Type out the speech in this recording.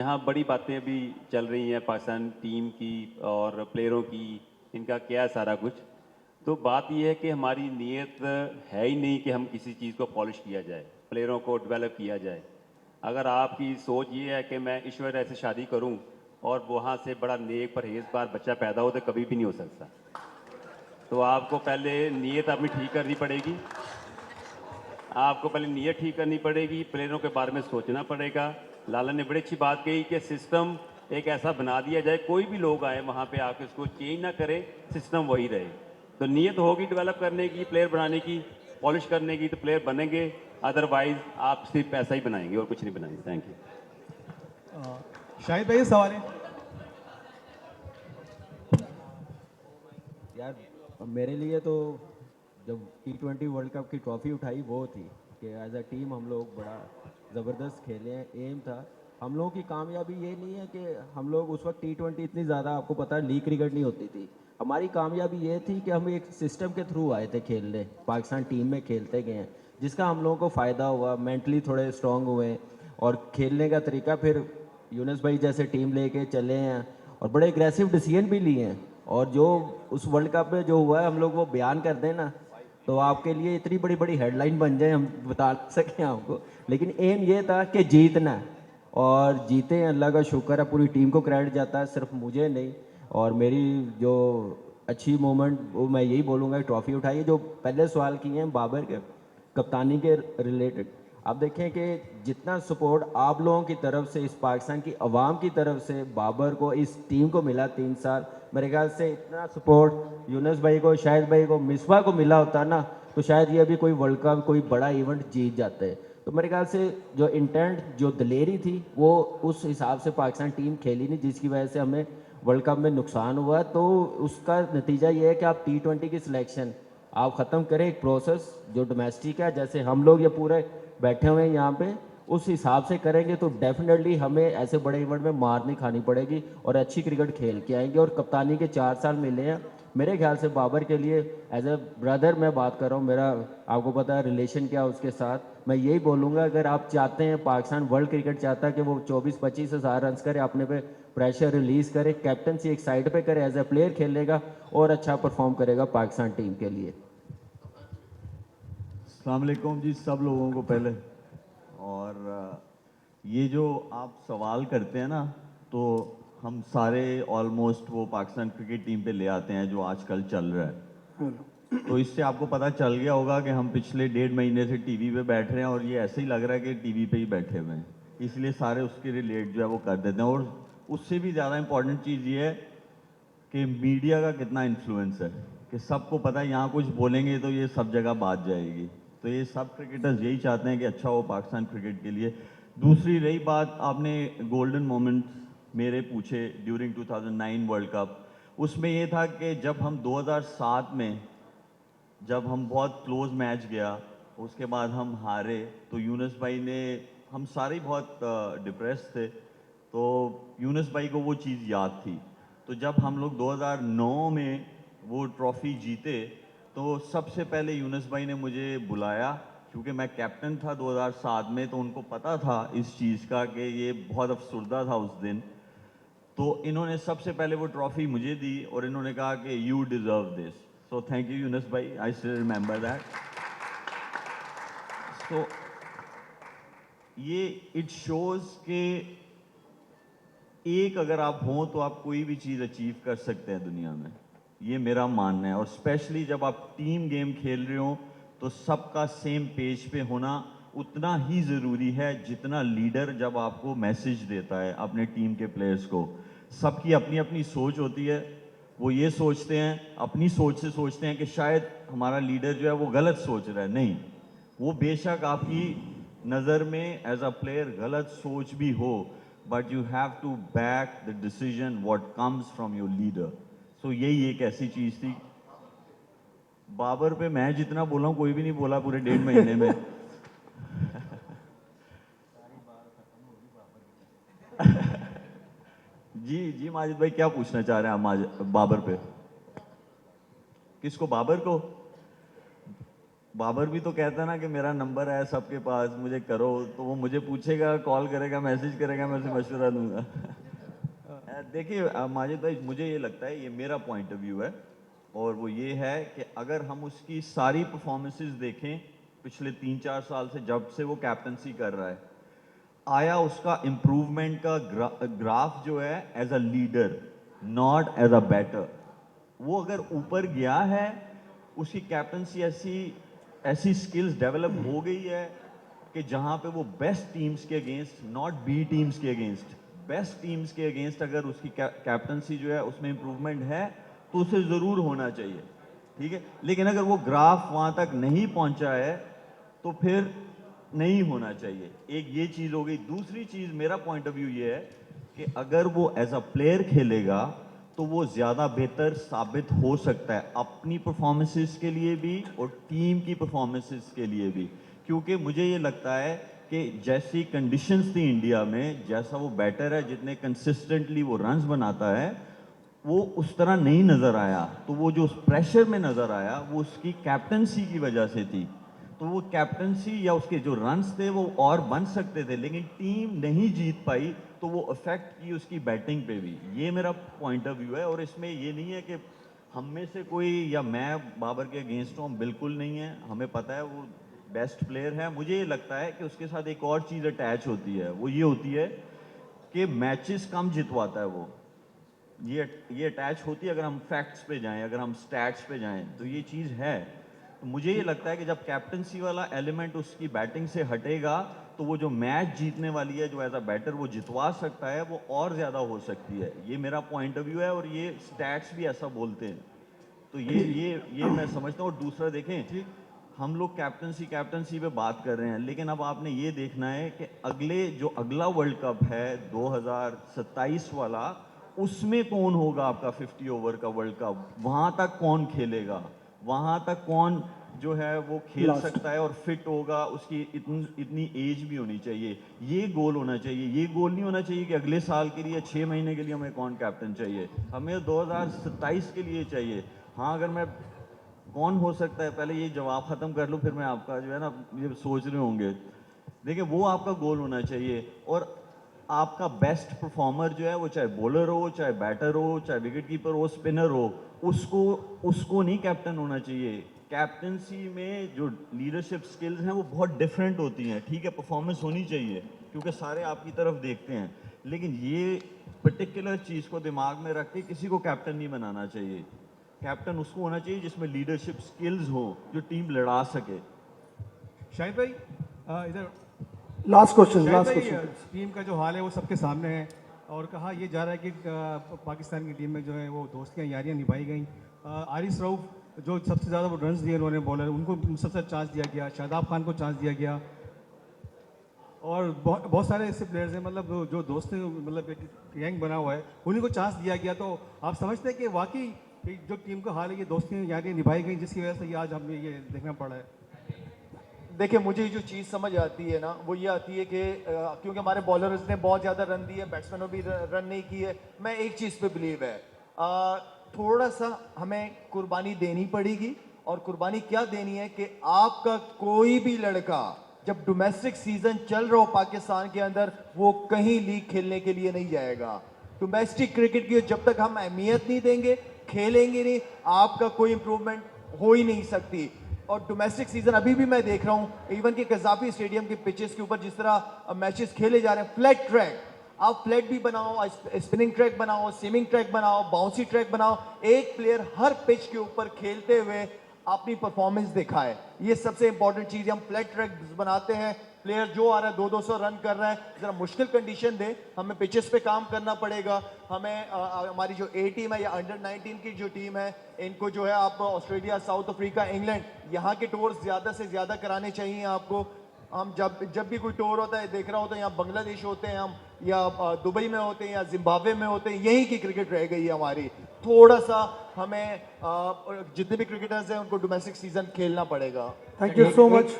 यहाँ बड़ी बातें अभी चल रही हैं पाकिस्तान टीम की और प्लेयरों की, इनका क्या है सारा कुछ। तो बात यह है कि हमारी नीयत है ही नहीं कि हम किसी चीज़ को पॉलिश किया जाए, प्लेयरों को डेवलप किया जाए। अगर आपकी सोच ये है कि मैं ईश्वर ऐसे शादी करूं और वहाँ से बड़ा नेक परहेजगार बच्चा पैदा हो, तो कभी भी नहीं हो सकता। तो आपको पहले नीयत अपनी ठीक करनी पड़ेगी, आपको पहले नीयत ठीक करनी पड़ेगी, प्लेयरों के बारे में सोचना पड़ेगा। लाला ने बड़ी अच्छी बात कही कि सिस्टम एक ऐसा बना दिया जाए, कोई भी लोग आए वहाँ पे आके उसको चेंज ना करे, सिस्टम वही रहे। तो नीयत होगी डेवलप करने की, प्लेयर बनाने की, पॉलिश करने की, तो प्लेयर बनेंगे। अदरवाइज आप सिर्फ पैसा ही बनाएंगे और कुछ नहीं बनाएंगे। Thank you. शाहिद भाई सवाल है। यार मेरे लिए तो जब T20 वर्ल्ड कप की ट्रॉफी उठाई वो थी कि एज अ टीम हम लोग बड़ा ज़बरदस्त खेले हैं। एम था हम लोगों की कामयाबी ये नहीं है कि हम लोग उस वक्त T20 इतनी ज़्यादा, आपको पता है, लीग क्रिकेट नहीं होती थी। हमारी कामयाबी ये थी कि हम एक सिस्टम के थ्रू आए थे खेलने, पाकिस्तान टीम में खेलते गए हैं, जिसका हम लोगों को फ़ायदा हुआ। मेंटली थोड़े स्ट्रांग हुए और खेलने का तरीका फिर यूनुस भाई जैसे टीम लेके चले हैं और बड़े एग्रेसिव डिसीजन भी लिए हैं। और जो उस वर्ल्ड कप में जो हुआ है हम लोग वो बयान कर दें ना, तो आपके लिए इतनी बड़ी बड़ी हेडलाइन बन जाए, हम बता सकें आपको। लेकिन एम ये था कि जीतना है और जीते हैं, अल्लाह का शुक्र है। पूरी टीम को क्रेडिट जाता है, सिर्फ मुझे नहीं। और मेरी जो अच्छी मोमेंट वो मैं यही बोलूँगा, ट्रॉफी उठाई है। जो पहले सवाल किए हैं बाबर के कप्तानी के रिलेटेड, आप देखें कि जितना सपोर्ट आप लोगों की तरफ से, इस पाकिस्तान की आवाम की तरफ से बाबर को, इस टीम को मिला 3 साल, मेरे ख्याल से इतना सपोर्ट यूनुस भाई को, शाहिद भाई को, मिसबा को मिला होता ना, तो शायद ये अभी कोई वर्ल्ड कप, कोई बड़ा इवेंट जीत जाते। तो मेरे ख्याल से जो इंटेंट, जो दलेरी थी, वो उस हिसाब से पाकिस्तान टीम खेली नहीं, जिसकी वजह से हमें वर्ल्ड कप में नुकसान हुआ। तो उसका नतीजा ये है कि आप T20 की सिलेक्शन आप ख़त्म करें, एक प्रोसेस जो डोमेस्टिक है, जैसे हम लोग ये पूरे बैठे हुए हैं यहाँ पे, उस हिसाब से करेंगे तो डेफिनेटली हमें ऐसे बड़े इवेंट में मार नहीं खानी पड़ेगी और अच्छी क्रिकेट खेल के आएंगे। और कप्तानी के 4 साल मिले हैं मेरे ख्याल से बाबर के लिए, एज ए ब्रदर मैं बात कर रहा हूँ, मेरा आपको पता है रिलेशन क्या उसके साथ। मैं यही बोलूँगा, अगर आप चाहते हैं, पाकिस्तान वर्ल्ड क्रिकेट चाहता है कि वो 24-25 हज़ार रन करे, अपने पे प्रेशर रिलीज़ करे, कैप्टनसी एक साइड पे करे, एज ए प्लेयर खेलेगा और अच्छा परफॉर्म करेगा पाकिस्तान टीम के लिए। अस्सलाम वालेकुम जी सब लोगों को पहले। और ये जो आप सवाल करते हैं ना, तो हम सारे ऑलमोस्ट वो पाकिस्तान क्रिकेट टीम पे ले आते हैं जो आजकल चल रहा है। तो इससे आपको पता चल गया होगा कि हम पिछले 1.5 महीने से टीवी पे बैठ रहे हैं और ये ऐसे ही लग रहा है कि टीवी पे ही बैठे हुए हैं, इसलिए सारे उसके रिलेट जो है वो कर देते हैं। और उससे भी ज़्यादा इंपॉर्टेंट चीज़ ये है कि मीडिया का कितना इन्फ्लुएंस है, कि सबको पता है यहाँ कुछ बोलेंगे तो ये सब जगह बात जाएगी। तो ये सब क्रिकेटर्स यही चाहते हैं कि अच्छा हो पाकिस्तान क्रिकेट के लिए। दूसरी रही बात, आपने गोल्डन मोमेंट्स मेरे पूछे ड्यूरिंग 2009 वर्ल्ड कप, उसमें ये था कि जब हम 2007 में, जब हम बहुत क्लोज मैच गया, उसके बाद हम हारे, तो यूनुस भाई ने, हम सारे ही बहुत डिप्रेस थे, तो यूनुस भाई को वो चीज़ याद थी। तो जब हम लोग 2009 में वो ट्रॉफ़ी जीते, तो सबसे पहले यूनुस भाई ने मुझे बुलाया, क्योंकि मैं कैप्टन था 2007 में, तो उनको पता था इस चीज़ का कि ये बहुत अफसरदा था उस दिन। तो इन्होंने सबसे पहले वो ट्रॉफी मुझे दी और इन्होंने कहा कि you deserve this. So thank you Yunus भाई, आई स्टिल रिमेंबर दैट। सो ये इट शोज के एक अगर आप हों तो आप कोई भी चीज़ अचीव कर सकते हैं दुनिया में, ये मेरा मानना है। और स्पेशली जब आप टीम गेम खेल रहे हो तो सबका सेम पेज पे होना उतना ही ज़रूरी है जितना लीडर जब आपको मैसेज देता है अपने टीम के प्लेयर्स को। सबकी अपनी अपनी सोच होती है, वो ये सोचते हैं, अपनी सोच से सोचते हैं कि शायद हमारा लीडर जो है वो गलत सोच रहा है। नहीं, वो बेशक आपकी नज़र में एज अ प्लेयर गलत सोच भी हो, but you have to back the decision what comes from your leader. So यही एक ऐसी चीज़ थी। बाबर पे मैं जितना बोला हूँ कोई भी नहीं बोला पूरे 1.5 महीने में। जी जी माजिद भाई, क्या पूछना चाह रहे हैं आप बाबर पे? किसको, बाबर को? बाबर भी तो कहता है ना कि मेरा नंबर है सबके पास, मुझे करो, तो वो मुझे पूछेगा, कॉल करेगा, मैसेज करेगा, मैं उसे मशवरा दूंगा। देखिए माजिद भाई, मुझे ये लगता है, ये मेरा पॉइंट ऑफ व्यू है, और वो ये है कि अगर हम उसकी सारी परफॉर्मेंसेस देखें पिछले 3-4 साल से, जब से वो कैप्टनसी कर रहा है, आया उसका इम्प्रूवमेंट का ग्राफ जो है as a leader, not as a batter. वो अगर ऊपर गया है, उसकी कैप्टनसी ऐसी ऐसी स्किल्स डेवलप हो गई है कि जहां पे वो बेस्ट टीम्स के अगेंस्ट, नॉट बी टीम्स के अगेंस्ट, बेस्ट टीम्स के अगेंस्ट अगर उसकी कैप्टनसी जो है उसमें इंप्रूवमेंट है, तो उसे ज़रूर होना चाहिए, ठीक है। लेकिन अगर वो ग्राफ वहां तक नहीं पहुंचा है, तो फिर नहीं होना चाहिए। एक ये चीज़ हो गई। दूसरी चीज़, मेरा पॉइंट ऑफ व्यू ये है कि अगर वो एज अ प्लेयर खेलेगा तो वो ज़्यादा बेहतर साबित हो सकता है, अपनी परफॉर्मेंसेस के लिए भी और टीम की परफॉर्मेंसेस के लिए भी। क्योंकि मुझे ये लगता है कि जैसी कंडीशंस थी इंडिया में, जैसा वो बैटर है, जितने कंसिस्टेंटली वो रन्स बनाता है, वो उस तरह नहीं नज़र आया। तो वो जो उस प्रेशर में नज़र आया, वो उसकी कैप्टनसी की वजह से थी। तो वो कैप्टनसी या उसके जो रन्स थे वो और बन सकते थे, लेकिन टीम नहीं जीत पाई, तो वो अफेक्ट की उसकी बैटिंग पे भी। ये मेरा पॉइंट ऑफ व्यू है। और इसमें ये नहीं है कि हम में से कोई या मैं बाबर के अगेंस्ट हूँ, हम बिल्कुल नहीं है। हमें पता है वो बेस्ट प्लेयर है। मुझे ये लगता है कि उसके साथ एक और चीज़ अटैच होती है, वो ये होती है कि मैचेस कम जितवाता है वो। ये अटैच होती है। अगर हम फैक्ट्स पे जाएं, अगर हम स्टैट्स पे जाएं, तो ये चीज़ है। तो मुझे ये लगता है कि जब कैप्टनसी वाला एलिमेंट उसकी बैटिंग से हटेगा, तो वो जो मैच जीतने वाली है, जो एज अ बैटर वो जितवा सकता है, वो और ज़्यादा हो सकती है। ये मेरा पॉइंट ऑफ व्यू है, और ये स्टैट्स भी ऐसा बोलते हैं। तो ये मैं समझता हूँ। और दूसरा देखें, हम लोग कैप्टनसी पे बात कर रहे हैं, लेकिन अब आपने ये देखना है कि अगला वर्ल्ड कप है 2027 वाला, उसमें कौन होगा आपका 50 ओवर का वर्ल्ड कप। वहां तक कौन खेलेगा, वहां तक कौन जो है वो खेल सकता है और फिट होगा, उसकी इतनी एज भी होनी चाहिए। ये गोल होना चाहिए। ये गोल नहीं होना चाहिए कि अगले साल के लिए 6 महीने के लिए हमें कौन कैप्टन चाहिए, हमें 2027 के लिए चाहिए। हाँ, अगर मैं कौन हो सकता है, पहले ये जवाब खत्म कर लूँ, फिर मैं आपका जो है ना, ये सोच रहे होंगे। देखिए, वो आपका गोल होना चाहिए। और आपका बेस्ट परफॉर्मर जो है, वो चाहे बॉलर हो, चाहे बैटर हो, चाहे विकेट कीपर हो, स्पिनर हो, उसको उसको नहीं कैप्टन होना चाहिए। कैप्टनसी में जो लीडरशिप स्किल्स हैं वो बहुत डिफरेंट होती हैं। ठीक है, परफॉर्मेंस होनी चाहिए क्योंकि सारे आपकी तरफ देखते हैं, लेकिन ये पर्टिकुलर चीज़ को दिमाग में रख के किसी को कैप्टन नहीं बनाना चाहिए। कैप्टन उसको होना चाहिए जिसमें लीडरशिप स्किल्स हो, जो टीम लड़ा सके। शाहिद भाई, इधर लास्ट क्वेश्चन शाहिद लास्ट भाई, क्वेश्चन टीम का जो हाल है वो सबके सामने है, और कहा ये जा रहा है कि पाकिस्तान की टीम में जो है वो दोस्तियां यारियां निभाई गई। आरिस रऊफ जो सबसे ज़्यादा वो रन्स दिए उन्होंने बॉलर, उनको सबसे चांस दिया गया। शादाब खान को चांस दिया गया, और बहुत सारे ऐसे प्लेयर्स हैं, मतलब जो दोस्त मतलब एक गैंग बना हुआ है, उन्हीं को चांस दिया गया। तो आप समझते हैं कि वाकई कि जो टीम का हाल है, ये दोस्तियां यारियां निभाई गई, जिसकी वजह से ये आज हमें ये देखना पड़ा है? देखिए, मुझे जो चीज़ समझ आती है ना, वो ये आती है कि क्योंकि हमारे बॉलर्स ने बहुत ज़्यादा रन दिए, बैट्समैनों भी रन नहीं किए। मैं एक चीज़ पे बिलीव है, थोड़ा सा हमें कुर्बानी देनी पड़ेगी। और कुर्बानी क्या देनी है कि आपका कोई भी लड़का जब डोमेस्टिक सीजन चल रहा हो पाकिस्तान के अंदर, वो कहीं लीग खेलने के लिए नहीं जाएगा। डोमेस्टिक क्रिकेट की जब तक हम अहमियत नहीं देंगे, खेलेंगे नहीं, आपका कोई इंप्रूवमेंट हो ही नहीं सकती। और डोमेस्टिक सीजन अभी भी मैं देख रहा हूं, इवन कि कजाफी स्टेडियम के पिचेस के ऊपर जिस तरह मैचेस खेले जा रहे हैं, फ्लैट ट्रैक, आप फ्लैट भी बनाओ, स्पिनिंग ट्रैक बनाओ, सीमिंग ट्रैक बनाओ, बाउंसी ट्रैक बनाओ, एक प्लेयर हर पिच के ऊपर खेलते हुए अपनी परफॉर्मेंस दिखाए। ये सबसे इंपॉर्टेंट चीज है। हम फ्लैट ट्रैक बनाते हैं, प्लेयर जो आ रहा है 200 रन कर रहा है, जरा मुश्किल कंडीशन दे, हमें पिचेस पे काम करना पड़ेगा। हमें हमारी जो ए टीम है या अंडर 19 की जो टीम है, इनको जो है आप ऑस्ट्रेलिया, साउथ अफ्रीका, इंग्लैंड, यहाँ के टूर ज्यादा से ज्यादा कराने चाहिए आपको। हम जब भी कोई टूर होता है, देख रहा होता है, यहाँ बांग्लादेश होते हैं हम, या दुबई में होते हैं, या जिम्बाब्वे में होते हैं, यहीं की क्रिकेट रह गई है हमारी। थोड़ा सा हमें जितने भी क्रिकेटर्स हैं उनको डोमेस्टिक सीजन खेलना पड़ेगा। Thank you so much.